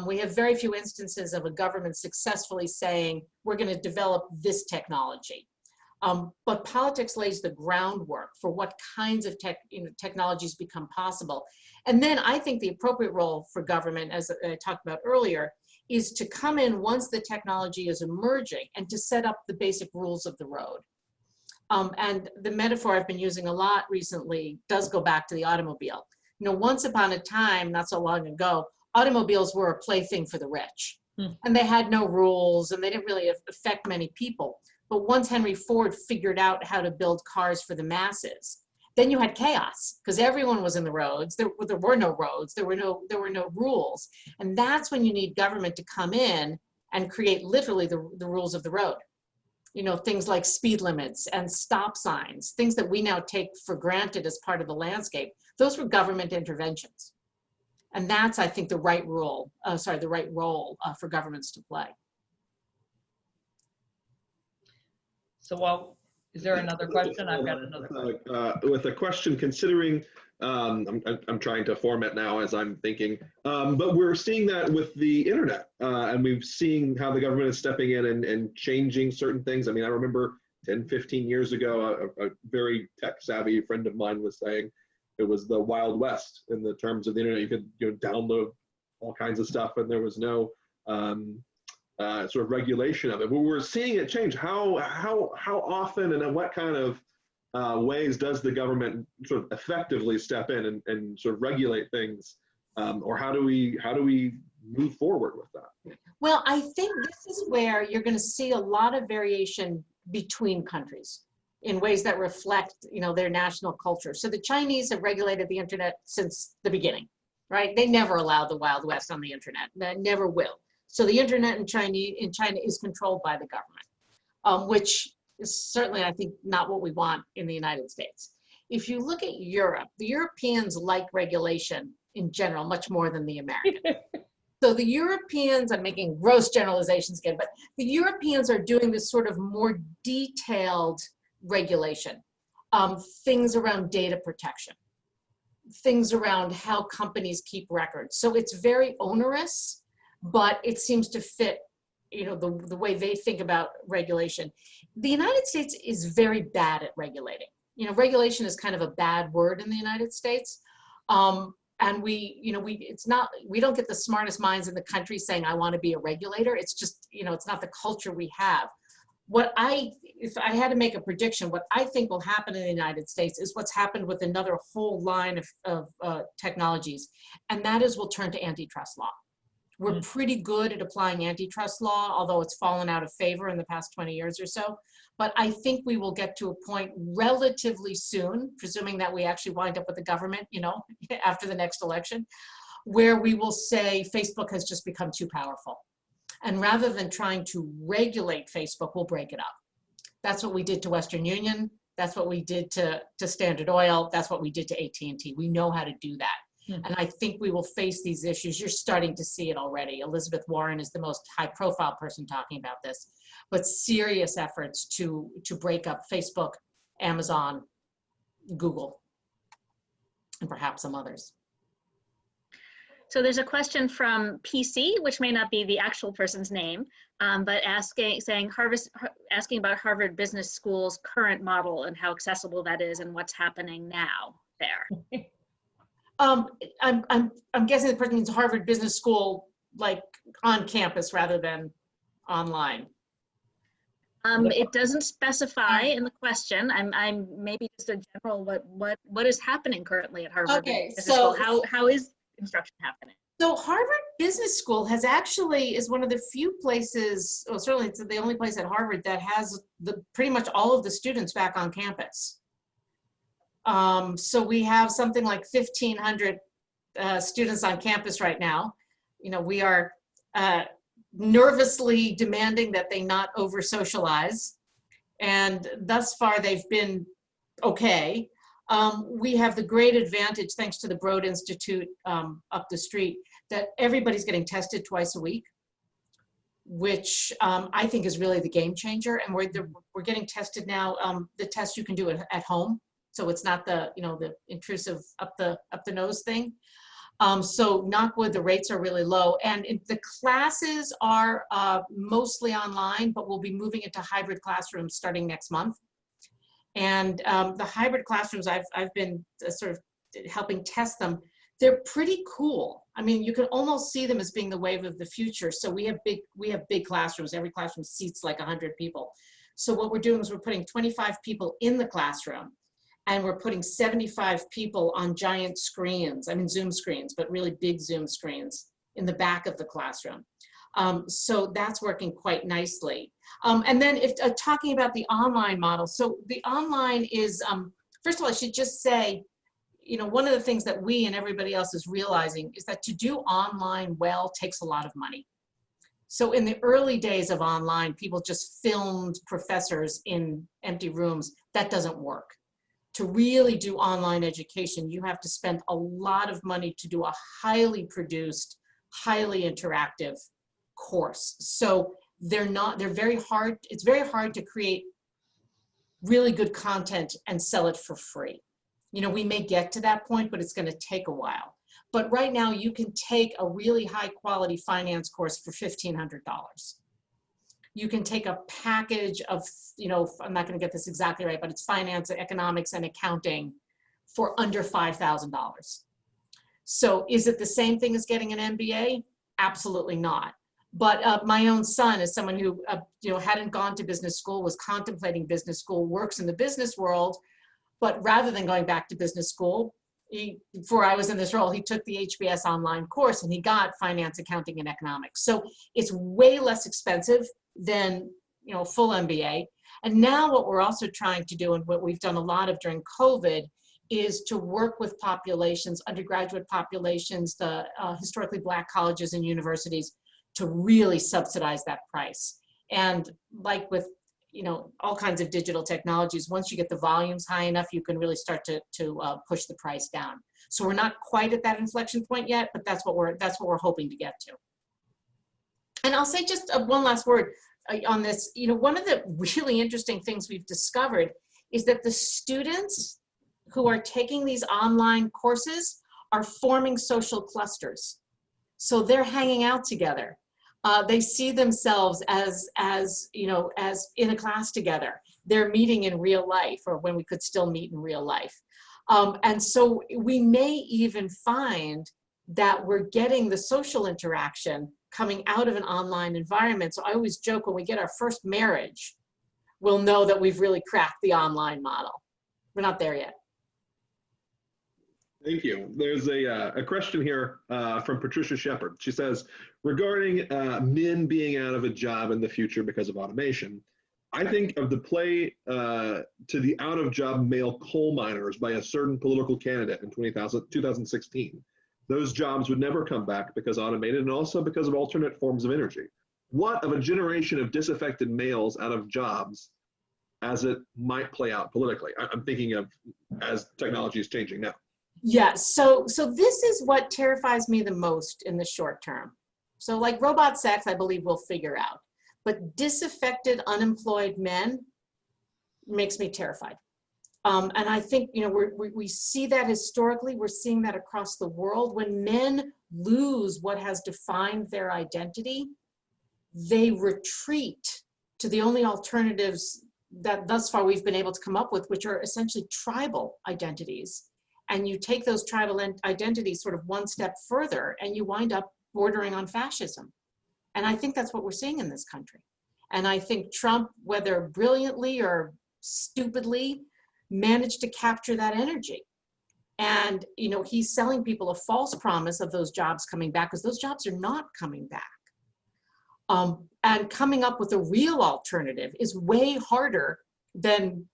Speaker 2: We have very few instances of a government successfully saying, we're going to develop this technology. But politics lays the groundwork for what kinds of technologies become possible. And then I think the appropriate role for government, as I talked about earlier, is to come in once the technology is emerging and to set up the basic rules of the road. And the metaphor I've been using a lot recently does go back to the automobile. Once upon a time, not so long ago, automobiles were a plaything for the rich. And they had no rules and they didn't really affect many people. But once Henry Ford figured out how to build cars for the masses, then you had chaos because everyone was in the roads. There were no roads. There were no rules. And that's when you need government to come in and create literally the rules of the road. You know, things like speed limits and stop signs, things that we now take for granted as part of the landscape. Those were government interventions. And that's, I think, the right role for governments to play.
Speaker 3: So, well, is there another question? I've got another question.
Speaker 1: With a question, considering, I'm trying to form it now as I'm thinking, but we're seeing that with the internet, and we've seen how the government is stepping in and changing certain things. I mean, I remember 10, 15 years ago, a very tech savvy friend of mine was saying it was the Wild West in the terms of the internet. You could download all kinds of stuff, and there was no sort of regulation of it. But we're seeing it change. How often and in what kind of ways does the government sort of effectively step in and sort of regulate things, or how do we move forward with that?
Speaker 2: Well, I think this is where you're going to see a lot of variation between countries in ways that reflect, you know, their national culture. So the Chinese have regulated the internet since the beginning, right? They never allowed the Wild West on the internet. That never will. So the internet in China is controlled by the government, which is certainly, I think, not what we want in the United States. If you look at Europe, the Europeans like regulation in general much more than the Americans. So the Europeans, I'm making gross generalizations again, but the Europeans are doing this sort of more detailed regulation, things around data protection, things around how companies keep records. So it's very onerous, but it seems to fit, you know, the way they think about regulation. The United States is very bad at regulating. You know, regulation is kind of a bad word in the United States. And we don't get the smartest minds in the country saying, I want to be a regulator. It's just, you know, it's not the culture we have. If I had to make a prediction, what I think will happen in the United States is what's happened with another whole line of technologies. And that is we'll turn to antitrust law. We're pretty good at applying antitrust law, although it's fallen out of favor in the past 20 years or so. But I think we will get to a point relatively soon, presuming that we actually wind up with the government, you know, after the next election, where we will say Facebook has just become too powerful. And rather than trying to regulate Facebook, we'll break it up. That's what we did to Western Union. That's what we did to Standard Oil. That's what we did to AT&T. We know how to do that. And I think we will face these issues. You're starting to see it already. Elizabeth Warren is the most high-profile person talking about this, but serious efforts to break up Facebook, Amazon, Google, and perhaps some others.
Speaker 4: So there's a question from PC, which may not be the actual person's name, but asking about Harvard Business School's current model and how accessible that is and what's happening now there.
Speaker 2: I'm guessing the person means Harvard Business School, like on campus rather than online.
Speaker 4: It doesn't specify in the question. I'm maybe just a general what is happening currently at Harvard Business School? How is instruction happening?
Speaker 2: So Harvard Business School is one of the few places, well, certainly it's the only place at Harvard that has pretty much all of the students back on campus. So we have something like 1,500 students on campus right now. You know, we are nervously demanding that they not over socialize. And thus far they've been okay. We have the great advantage, thanks to the Broad Institute up the street, that everybody's getting tested twice a week, which I think is really the game changer. And we're getting tested now, the test you can do at home. So it's not the intrusive up the nose thing. So knock wood, the rates are really low. And the classes are mostly online, but we'll be moving into hybrid classrooms starting next month. And the hybrid classrooms, I've been sort of helping test them. They're pretty cool. I mean, you can almost see them as being the wave of the future. So we have big classrooms. Every classroom seats like 100 people. So what we're doing is we're putting 25 people in the classroom, and we're putting 75 people on giant screens, I mean Zoom screens, but really big Zoom screens in the back of the classroom. So that's working quite nicely. And then talking about the online model, so the online is first of all, I should just say, one of the things that we and everybody else is realizing is that to do online well takes a lot of money. So in the early days of online, people just filmed professors in empty rooms. That doesn't work. To really do online education, you have to spend a lot of money to do a highly produced, highly interactive course. So they're very hard. It's very hard to create really good content and sell it for free. We may get to that point, but it's going to take a while. But right now you can take a really high quality finance course for $1,500. You can take a package of, I'm not going to get this exactly right, but it's finance, economics, and accounting for under $5,000. So is it the same thing as getting an MBA? Absolutely not. But my own son is someone who, hadn't gone to business school, was contemplating business school, works in the business world, but rather than going back to business school, before I was in this role, he took the HBS online course and he got finance, accounting, and economics. So it's way less expensive than full MBA. And now what we're also trying to do, and what we've done a lot of during COVID, is to work with populations, undergraduate populations, the historically Black colleges and universities, to really subsidize that price. And like with all kinds of digital technologies, once you get the volumes high enough, you can really start to push the price down. So we're not quite at that inflection point yet, but that's what we're hoping to get to. And I'll say just one last word on this. One of the really interesting things we've discovered is that the students who are taking these online courses are forming social clusters. So they're hanging out together. They see themselves as in a class together. They're meeting in real life, or when we could still meet in real life. And so we may even find that we're getting the social interaction coming out of an online environment. So I always joke, when we get our first marriage, we'll know that we've really cracked the online model. We're not there yet.
Speaker 1: Thank you. There's a question here from Patricia Shepard. She says, regarding men being out of a job in the future because of automation, I think of the play to the out-of-job male coal miners by a certain political candidate in 2016. Those jobs would never come back because automated, and also because of alternate forms of energy. What of a generation of disaffected males out of jobs as it might play out politically? I'm thinking of as technology is changing now.
Speaker 2: Yeah, so this is what terrifies me the most in the short term. So like robot sex, I believe we'll figure out. But disaffected, unemployed men makes me terrified. And I think, we see that historically, we're seeing that across the world. When men lose what has defined their identity, they retreat to the only alternatives that thus far we've been able to come up with, which are essentially tribal identities. And you take those tribal identities sort of one step further, and you wind up bordering on fascism. And I think that's what we're seeing in this country. And I think Trump, whether brilliantly or stupidly, managed to capture that energy. And, he's selling people a false promise of those jobs coming back, because those jobs are not coming back. And coming up with a real alternative is way harder than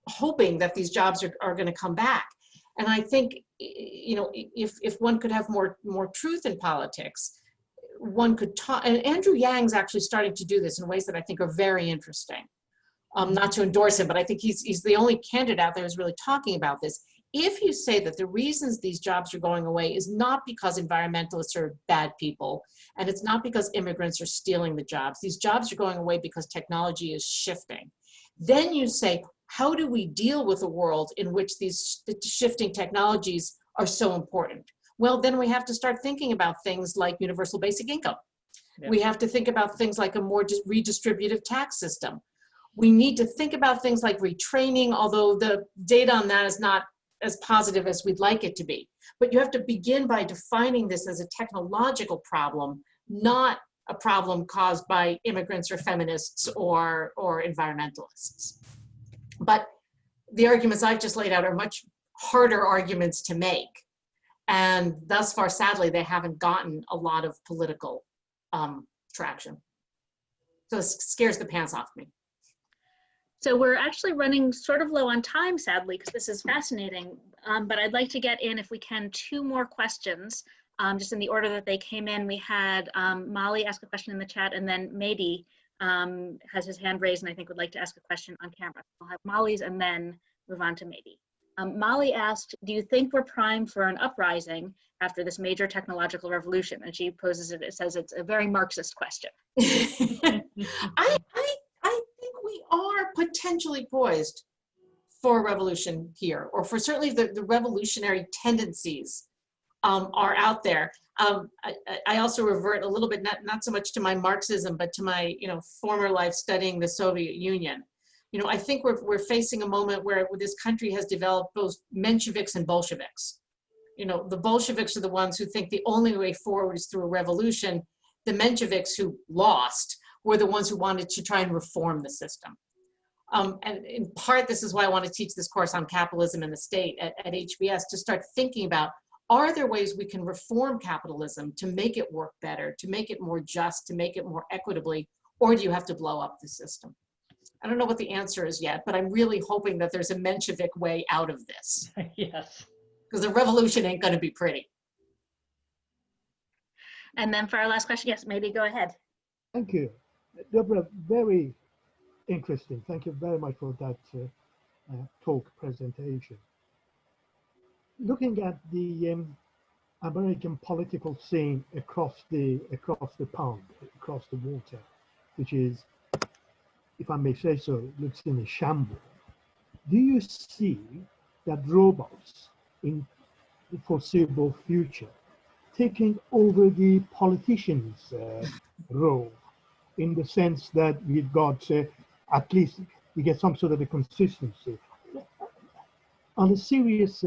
Speaker 2: hoping that these jobs are going to come back. And I think, if one could have more truth in politics, one could talk, and Andrew Yang's actually starting to do this in ways that I think are very interesting. Not to endorse him, but I think he's the only candidate out there who's really talking about this. If you say that the reasons these jobs are going away is not because environmentalists are bad people, and it's not because immigrants are stealing the jobs, these jobs are going away because technology is shifting, then you say, how do we deal with a world in which these shifting technologies are so important? Well, then we have to start thinking about things like universal basic income. Yeah. We have to think about things like a more redistributive tax system. We need to think about things like retraining, although the data on that is not as positive as we'd like it to be. But you have to begin by defining this as a technological problem, not a problem caused by immigrants or feminists or environmentalists. But the arguments I've just laid out are much harder arguments to make. And thus far, sadly, they haven't gotten a lot of political traction. So it scares the pants off me.
Speaker 4: So we're actually running sort of low on time, sadly, because this is fascinating. But I'd like to get in, if we can, 2 more questions, just in the order that they came in. We had Molly ask a question in the chat, and then Mehdi has his hand raised and I think would like to ask a question on camera. I'll have Molly's and then move on to Mehdi. Molly asked, do you think we're primed for an uprising after this major technological revolution? And she poses it, it says it's a very Marxist question.
Speaker 2: I think we are potentially poised for a revolution here, or for certainly the revolutionary tendencies are out there. I also revert a little bit, not so much to my Marxism, but to my former life studying the Soviet Union. I think we're facing a moment where this country has developed both Mensheviks and Bolsheviks. The Bolsheviks are the ones who think the only way forward is through a revolution. The Mensheviks, who lost, were the ones who wanted to try and reform the system. And in part, this is why I want to teach this course on capitalism in the state at HBS, to start thinking about, are there ways we can reform capitalism to make it work better, to make it more just, to make it more equitably, or do you have to blow up the system? I don't know what the answer is yet, but I'm really hoping that there's a Menshevik way out of this.
Speaker 3: Yes.
Speaker 2: Because the revolution ain't going to be pretty.
Speaker 4: And then for our last question, yes, maybe go ahead.
Speaker 5: Thank you. Debora, very interesting. Thank you very much for that talk presentation. Looking at the American political scene across the pond, across the water, which is, if I may say so, looks in a shambles. Do you see that robots in the foreseeable future taking over the politicians' role, in the sense that we've got, at least we get some sort of a consistency? On a serious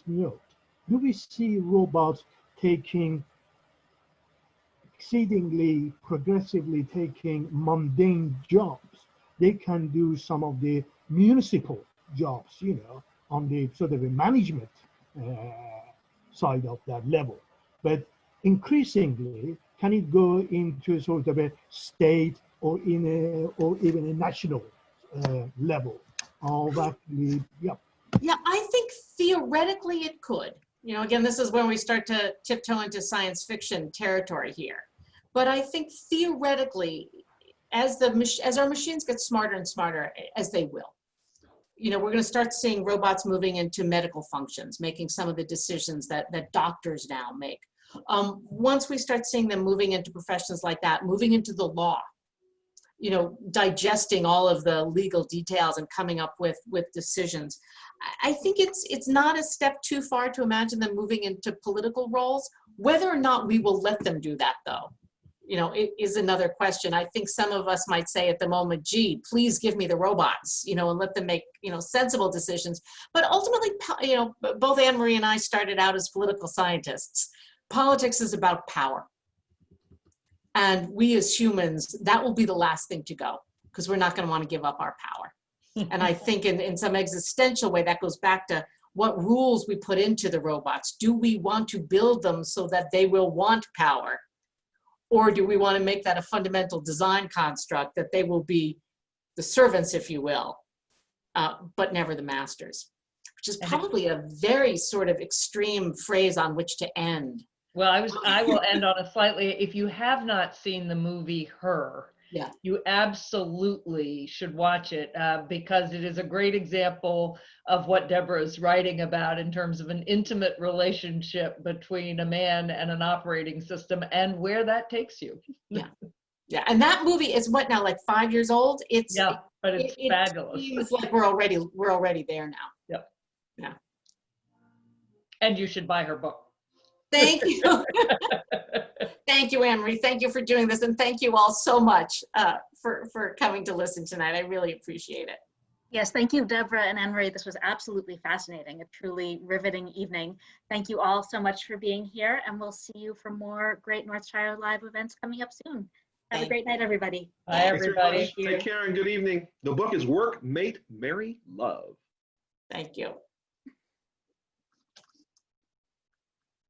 Speaker 5: note, do we see robots exceedingly progressively taking mundane jobs? They can do some of the municipal jobs, on the sort of a management side of that level. But increasingly, can it go into sort of a state or even a national level of actually,
Speaker 2: Yeah, I think theoretically it could. Again, this is when we start to tiptoe into science fiction territory here. But I think theoretically, as our machines get smarter and smarter, as they will, we're going to start seeing robots moving into medical functions, making some of the decisions that doctors now make. Once we start seeing them moving into professions like that, moving into the law, digesting all of the legal details and coming up with decisions. I think it's not a step too far to imagine them moving into political roles. Whether or not we will let them do that, though, it is another question. I think some of us might say at the moment, gee, please give me the robots, and let them make, sensible decisions. But ultimately, both Anne-Marie and I started out as political scientists. Politics is about power. And we as humans, that will be the last thing to go, because we're not going to want to give up our power. And I think in some existential way, that goes back to what rules we put into the robots. Do we want to build them so that they will want power? Or do we want to make that a fundamental design construct that they will be the servants, if you will, but never the masters? Which is probably a very sort of extreme phrase on which to end.
Speaker 3: Well, I will end on a slightly, if you have not seen the movie Her,
Speaker 2: yeah,
Speaker 3: you absolutely should watch it, because it is a great example of what Debora is writing about in terms of an intimate relationship between a man and an operating system and where that takes you.
Speaker 2: Yeah, and that movie is what now, like 5 years old? But
Speaker 3: it's fabulous.
Speaker 2: It seems like we're already there now.
Speaker 3: Yep.
Speaker 2: Yeah.
Speaker 3: And you should buy her book.
Speaker 2: Thank you. Thank you, Anne-Marie. Thank you for doing this. And thank you all so much for coming to listen tonight. I really appreciate it.
Speaker 4: Yes, thank you, Debora and Anne-Marie. This was absolutely fascinating, a truly riveting evening. Thank you all so much for being here, and we'll see you for more great Northshire Live events coming up soon. Have a great night, everybody.
Speaker 3: Bye, everybody.
Speaker 1: Take care and good evening. The book is Work, Mate, Marry, Love.
Speaker 2: Thank you.